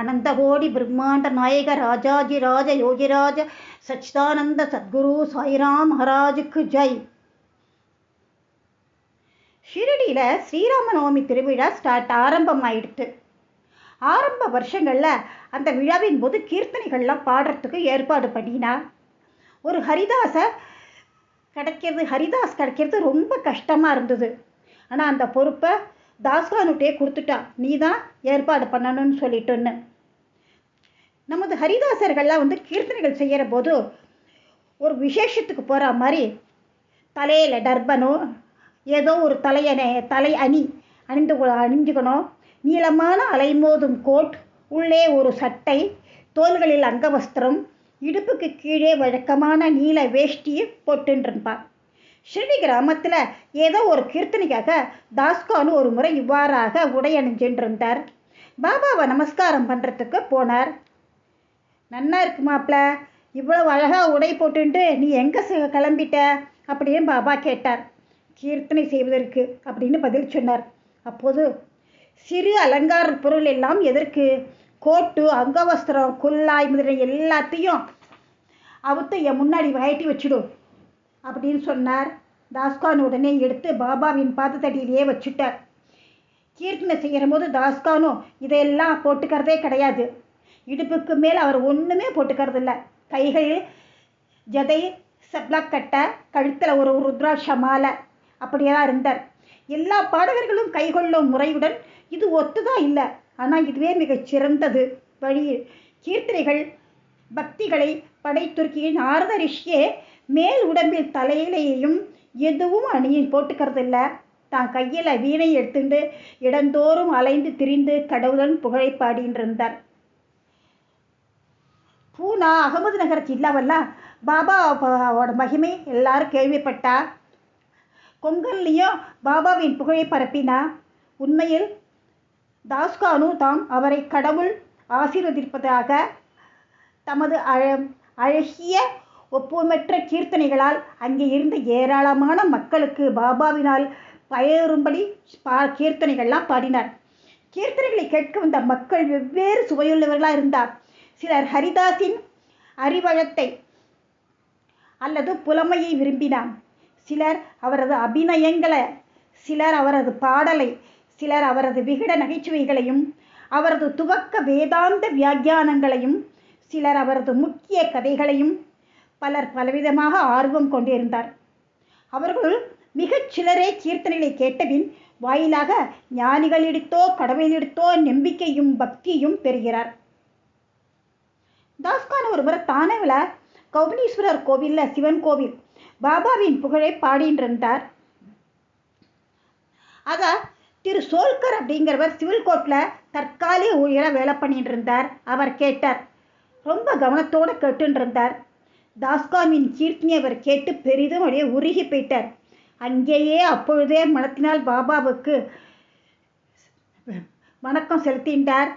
அனந்தகோடி பிரம்மாண்ட நாயக ராஜாஜிராஜ யோகிராஜ சச்சிதானந்த சத்குரு சாய்ராம் மகாராஜுக்கு ஜெய். ஷிரடியில் ஸ்ரீராமநவமி திருவிழா ஆரம்பம் ஆயிடுத்து. ஆரம்ப வருஷங்களில் அந்த விழாவின் போது கீர்த்தனைகள்லாம் பாடுறதுக்கு ஏற்பாடு பண்ணினா. ஒரு ஹரிதாஸ் கிடைக்கிறது ரொம்ப கஷ்டமாக இருந்தது. ஆனால் அந்த பொறுப்பை தாஸ்கானுட்டே கொடுத்துட்டா, நீ தான் ஏற்பாடு பண்ணணும்னு சொல்லிட்டுன்னு. நமது ஹரிதாசர்கள்லாம் கீர்த்தனைகள் செய்கிற போது ஒரு விசேஷத்துக்கு போகிற மாதிரி தலையில் டர்பனோ ஏதோ ஒரு தலை அணி அணிஞ்சுக்கணும். நீளமான அலைமோதும் கோட், உள்ளே ஒரு சட்டை, தோள்களில் அங்கவஸ்திரம், இடுப்புக்கு கீழே வழக்கமான நீல வேஷ்டியை போட்டுருப்பான். ஷிரடி கிராமத்தில் ஏதோ ஒரு கீர்த்தனைக்காக தாஸ்கானு ஒரு முறை இவ்வாறாக உடை அணிஞ்சின்றிருந்தார். பாபாவை நமஸ்காரம் பண்ணுறதுக்கு போனார். நன்னா இருக்கு மாப்பிள்ள, இவ்வளவு அழகாக உடை போட்டுட்டு நீ எங்கே கிளம்பிட்ட அப்படின்னு பாபா கேட்டார். கீர்த்தனை செய்வதற்கு அப்படின்னு பதில் சொன்னார். அப்போது சிறு அலங்கார பொருள் எல்லாம் எதற்கு? கோட்டு, அங்கவஸ்திரம், குல்லாய் முதலிய எல்லாத்தையும் அவுத்து என் முன்னாடி வயட்டி வச்சுடும் அப்படின்னு சொன்னார். தாஸ்கான் உடனே எடுத்து பாபாவின் பாதத்தடியிலேயே வச்சுட்டார். கீர்த்தனை செய்கிற போது தாஸ்கானு இதையெல்லாம் போட்டுக்கிறதே கிடையாது. இடுப்புக்கு மேல் அவர் ஒன்றுமே போட்டுக்கிறது இல்லை. கைகளில் ஜதை, சப்ளக்கட்டை, கழுத்தில் ஒரு ருத்ராட்ச மாலை அப்படியே தான் இருந்தார். எல்லா பாடகர்களும் கைகொள்ளும் முறையுடன் இது ஒத்துதான் இல்லை, ஆனால் இதுவே மிகச் சிறந்தது வழி. கீர்த்தனைகள் பக்திகளை படைத்துருக்கிய நாரத ரிஷியே மேல் உடம்பில் தலையிலேயும் எதுவும் போட்டுக்கிறது இல்லை. தான் கையில் வீணை எடுத்துட்டு இடந்தோறும் அலைந்து திரிந்து கடவுளன் புகழை பாடின்னு இருந்தார். பூனா அகமது நகர் ஜில்லாவெல்லாம் பாபாவோட மகிமை எல்லாரும் கேள்விப்பட்டா. கொங்கல்லையும் பாபாவின் புகழை பரப்பினா. உண்மையில் தாஸ்கானு தாம் அவரை கடவுள் ஆசீர்வதிப்பதாக தமது அழகிய ஒப்புமற்ற கீர்த்தனைகளால் அங்கே இருந்த ஏராளமான மக்களுக்கு பாபாவினால் பயரும்படி கீர்த்தனைகள்லாம் பாடினார். கீர்த்தனைகளை கேட்க வந்த மக்கள் வெவ்வேறு சுவையுள்ளவர்களாக இருந்தார். சிலர் ஹரிதாஸின் அறிவழத்தை அல்லது புலமையை விரும்பினார். சிலர் அவரது அபிநயங்களை, சிலர் அவரது பாடலை, சிலர் அவரது விகட நகைச்சுவைகளையும் அவரது துவக்க வேதாந்த வியாக்கியானங்களையும், சிலர் அவரது முக்கிய கதைகளையும், பலர் பலவிதமாக ஆர்வம் கொண்டிருந்தார். அவர்கள் மிகச் சிலரே கீர்த்தனைகளை கேட்டபின் வாயிலாக ஞானிகளிடத்தோ கடவுளிடத்தோ நம்பிக்கையும் பக்தியும் பெறுகிறார். தாஸ்கான் ஒரு முறை தானேவில் கௌபனீஸ்வரர் கோவிலில், சிவன் கோவில், பாபாவின் புகழை பாடின்றிருந்தார். அதை திரு சோல்கர் அப்படிங்கிறவர் சிவில் கோர்ட்டில் தற்காலிக ஊழியராக வேலை பண்ணிட்டு இருந்தார். அவர் கேட்டார். ரொம்ப கவனத்தோடு கேட்டுருந்தார். தாஸ்கானின் கீர்த்தனை அவர் கேட்டு பெரிதும் அப்படியே உருகி போயிட்டார். அங்கேயே அப்பொழுதே மனத்தினால் பாபாவுக்கு வணக்கம் செலுத்தின்றார்.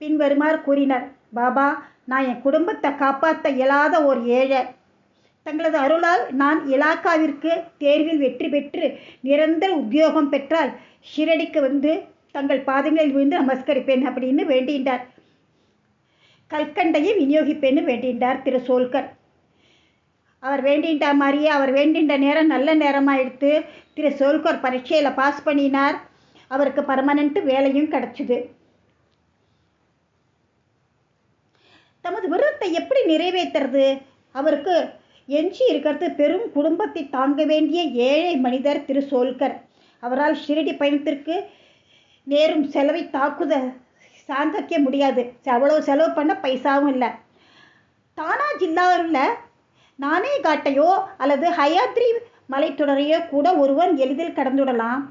பின்வருமாறு கூறினார். பாபா, நான் என் குடும்பத்தை காப்பாற்ற இயலாத ஒரு ஏழை. தங்களது அருளால் நான் இலாக்காவிற்கு தேர்வில் வெற்றி பெற்று நிரந்தர உத்தியோகம் பெற்றால் ஷிரடிக்கு வந்து தங்கள் பாதங்களில் விழுந்து நமஸ்கரிப்பேன் அப்படின்னு வேண்டினார். கல்கண்டையை விநியோகிப்பேன்னு வேண்டினார் திரு சோல்கர். அவர் வேண்டின்ற மாதிரியே அவர் வேண்டின்ற நேரம் நல்ல நேரமாக எடுத்து திரு சோல்கர் பரீட்சையில் பாஸ் பண்ணினார். அவருக்கு பர்மனண்ட் வேலையும் கிடச்சிது. தமது விருதத்தை எப்படி நிறைவேற்றுறது? அவருக்கு எஞ்சி இருக்கிறது பெரும் குடும்பத்தை தாங்க வேண்டிய ஏழை மனிதர் திரு சோல்கர். அவரால் ஷிரடி பயணத்திற்கு நேரும் செலவை சாங்கிக்க முடியாது. அவ்வளவு செலவு பண்ண பைசாவும் இல்லை. தானா ஜில்லாவில் நானே காட்டையோ அல்லது ஹயாத்ரி மலைத்தொடரையோ கூட ஒருவன் எளிதில் கடந்துவிடலாம்.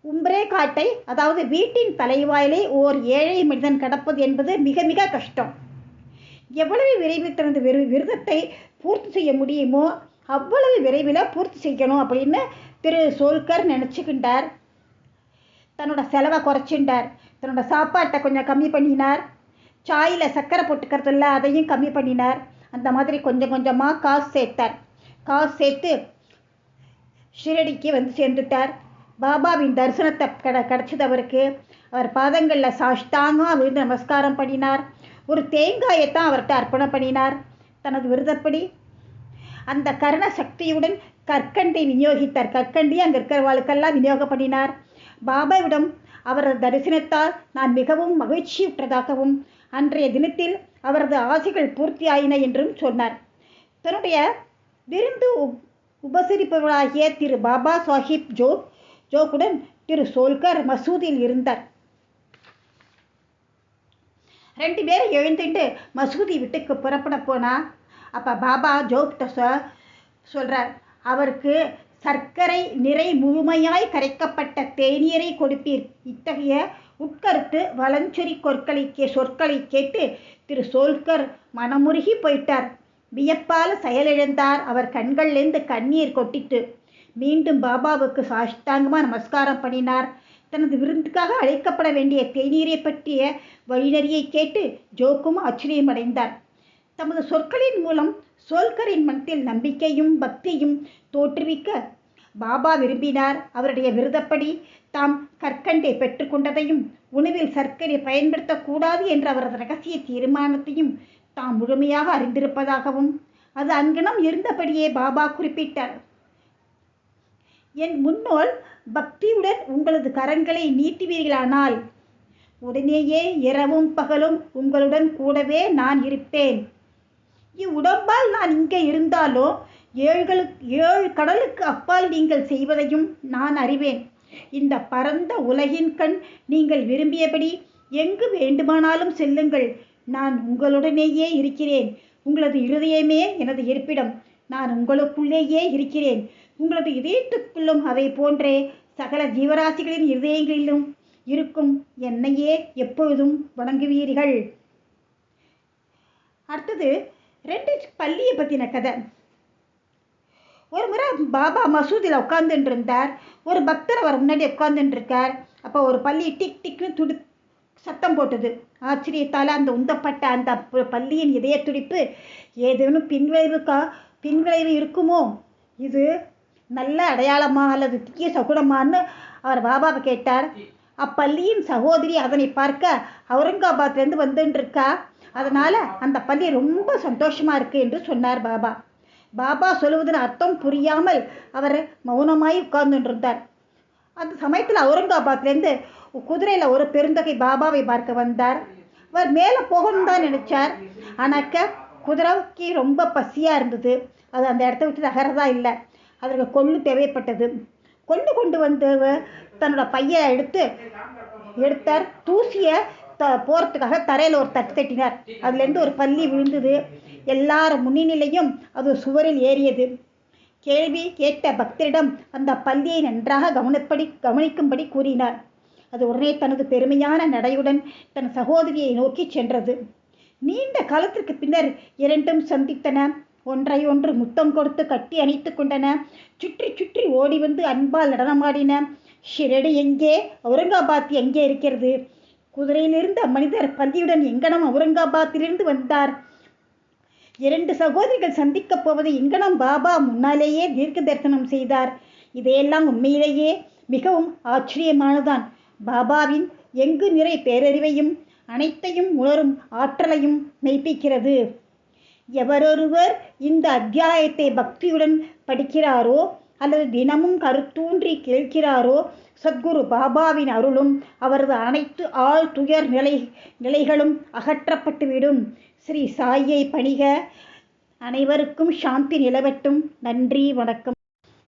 உம்ரே காட்டை, அதாவது வீட்டின் தலைவாயிலை ஓர் ஏழை மனிதன் கடப்பது என்பது மிக மிக கஷ்டம். எவ்வளவு விரைவில் தனது விருதத்தை பூர்த்தி செய்ய முடியுமோ அவ்வளவு விரைவில் பூர்த்தி செய்யணும் அப்படின்னு திரு சோல்கர் நினச்சிக்கின்றார். தன்னோட செலவை குறைச்சின்றார். தன்னோட சாப்பாட்டை கொஞ்சம் கம்மி பண்ணினார். சாயில் சர்க்கரை போட்டுக்கிறதில்ல, அதையும் கம்மி பண்ணினார். அந்த மாதிரி கொஞ்சம் கொஞ்சமாக காசு சேர்த்தார். காசு சேர்த்து ஷிரடிக்கு வந்து சேர்ந்துட்டார். பாபாவின் தரிசனத்தை கிடச்சது அவருக்கு. அவர் பாதங்களில் சாஷ்டாங்கமாக விழுந்து நமஸ்காரம் பண்ணினார். ஒரு தேங்காயைத்தான் அவர்கிட்ட அர்ப்பணம் பண்ணினார். தனது விருதப்படி அந்த கர்ண சக்தியுடன் கற்கண்டை விநியோகித்தார். கற்கண்டி அங்கே இருக்கிறவர்களுக்கெல்லாம் விநியோகம் பண்ணினார். பாபாவிடம் அவரது தரிசனத்தால் நான் மிகவும் மகிழ்ச்சியுற்றதாகவும் அன்றைய தினத்தில் அவரது ஆசைகள் பூர்த்தியாயின என்றும் சொன்னார். தன்னுடைய விருந்து உபசரிப்பவராகிய திரு பாபா சாஹிப் ஜோக்குடன் திரு சோல்கர் மசூதியில் இருந்தார். 2 பேரும் எழுந்துட்டு மசூதி விட்டுக்கு புறப்பட போனா அப்போ பாபா ஜோக்கிட்ட சொல்கிறார், அவருக்கு சர்க்கரை நிறை முழுமையாய் கரைக்கப்பட்ட தேநீரை கொடுப்பீர். இத்தகைய உட்கருத்து வலஞ்சொறி சொற்களை கேட்டு திரு சோல்கர் மனமுருகி போயிட்டார். வியப்பால் செயலிழந்தார். அவர் கண்கள்லேருந்து கண்ணீர் கொட்டிட்டு மீண்டும் பாபாவுக்கு சாஷ்டாங்கமாக நமஸ்காரம் பண்ணினார். தனது விருந்துக்காக அழைக்கப்பட வேண்டிய தேநீரை பற்றிய வழிநெறியை கேட்டு ஜோக்கும் ஆச்சரியமடைந்தார். தமது சொற்களின் மூலம் சோல்கரின் மனத்தில் நம்பிக்கையும் பக்தியும் தோற்றுவிக்க பாபா விரும்பினார். அவருடைய விருதப்படி தாம் கற்கண்டை பெற்றுக்கொண்டதையும் உணவில் சர்க்கரை பயன்படுத்தக்கூடாது என்ற அவரது ரகசிய தீர்மானத்தையும் தாம் முழுமையாக அறிந்திருப்பதாகவும் அது அங்கனம் இருந்தபடியே பாபா குறிப்பிட்டார். என் முன்னோல் பக்தியுடன் உங்களது கரங்களை நீட்டுவீர்களானால் உடனேயே இரவும் பகலும் உங்களுடன் கூடவே நான் இருப்பேன். இவ்வுடம்பால் நான் இங்கே இருந்தாலோ 7 கடலுக்கு அப்பால் நீங்கள் செய்வதையும் நான் அறிவேன். இந்த பரந்த உலகின் கண் நீங்கள் விரும்பியபடி எங்கு வேண்டுமானாலும் செல்லுங்கள். நான் உங்களுடனேயே இருக்கிறேன். உங்களது இருதயமே எனது இருப்பிடம். நான் உங்களுக்குள்ளேயே இருக்கிறேன். உங்களது இதயத்துக்குள்ளும் அதை போன்றே சகல ஜீவராசிகளின் இருதயங்களிலும் இருக்கும் என்னையே எப்பொழுதும் வணங்குவீர்கள். அடுத்தது 2 பள்ளியை பற்றின கதை. ஒரு முறை பாபா மசூதியில் உட்காந்துட்டு இருந்தார். ஒரு பக்தர் அவர் முன்னாடி உட்காந்துட்டு இருக்கார். அப்போ ஒரு பள்ளி டிக் டிக்னு சத்தம் போட்டது. ஆச்சரியத்தால் அந்த உந்தப்பட்ட அந்த பள்ளியின் இதய துடிப்பு ஏதேனும் பின்விளைவு இருக்குமோ, இது நல்ல அடையாளமா அல்லது தீய சகுனமான்னு அவர் பாபாவை கேட்டார். அப்பள்ளியின் சகோதரி அதனை பார்க்க அவுரங்காபாத்லேருந்து வந்துட்டு இருக்கா, அதனால் அந்த பள்ளி ரொம்ப சந்தோஷமாக இருக்குது என்று சொன்னார் பாபா. பாபா சொல்லுவதன் அர்த்தம் புரியாமல் அவர் மௌனமாய் உட்கார்ந்துருந்தார். அந்த சமயத்தில் அவுரங்காபாத்லேருந்து குதிரையில் ஒரு பெருந்தொகை பாபாவை பார்க்க வந்தார். அவர் மேலே போகணும் தான் நினைச்சார். ஆனாக்க குதிரைக்கு ரொம்ப பசியாக இருந்தது. அது அந்த இடத்த விட்டு நகரதா இல்லை. அதற்கு கொள்ளு தேவைப்பட்டது. கொண்டு வந்து தன்னோட பையை எடுத்தார். தூசியை போகிறதுக்காக தரையில் ஒரு தட்டு தட்டினார். அதுலேருந்து ஒரு பள்ளி விழுந்தது. எல்லார் முன்னிலையும் அது சுவரில் ஏறியது. கேள்வி கேட்ட பக்தரிடம் அந்த பள்ளியை நன்றாக கவனிக்கும்படி கூறினார். அது உடனே தனது பெருமையான நடையுடன் தன் சகோதரியை நோக்கி சென்றது. நீண்ட காலத்திற்கு பின்னர் 2ம் சந்தித்தன. ஒன்றை ஒன்று முத்தம் கொடுத்து கட்டி அணைத்து கொண்டன. சுற்றி சுற்றி ஓடி வந்து அன்பால் நடனமாடின. ஷிரடி எங்கே, அவுரங்காபாத் எங்கே இருக்கிறது? குதிரையிலிருந்த மனிதர் பள்ளியுடன் எங்கனம் அவுரங்காபாத்திலிருந்து வந்தார். 2 சகோதரிகள் சந்திக்கப் போவதை எங்கனம் பாபா முன்னாலேயே தீர்க்க தரிசனம் செய்தார். இதையெல்லாம் உண்மையிலேயே மிகவும் ஆச்சரியமானதான். பாபாவின் எங்கு நிறை பேரறிவையும் அனைத்தையும் உணரும் ஆற்றலையும் மெய்ப்பிக்கிறது. எவரொருவர் இந்த அத்தியாயத்தை பக்தியுடன் படிக்கிறாரோ அல்லது தினமும் கருத்தூன்றி கேட்கிறாரோ சத்குரு பாபாவின் அருளும் அவரது அனைத்து துயர் நிலைகளும் அகற்றப்பட்டுவிடும். ஸ்ரீ சாயை பணிக. அனைவருக்கும் சாந்தி நிலவட்டும். நன்றி, வணக்கம்.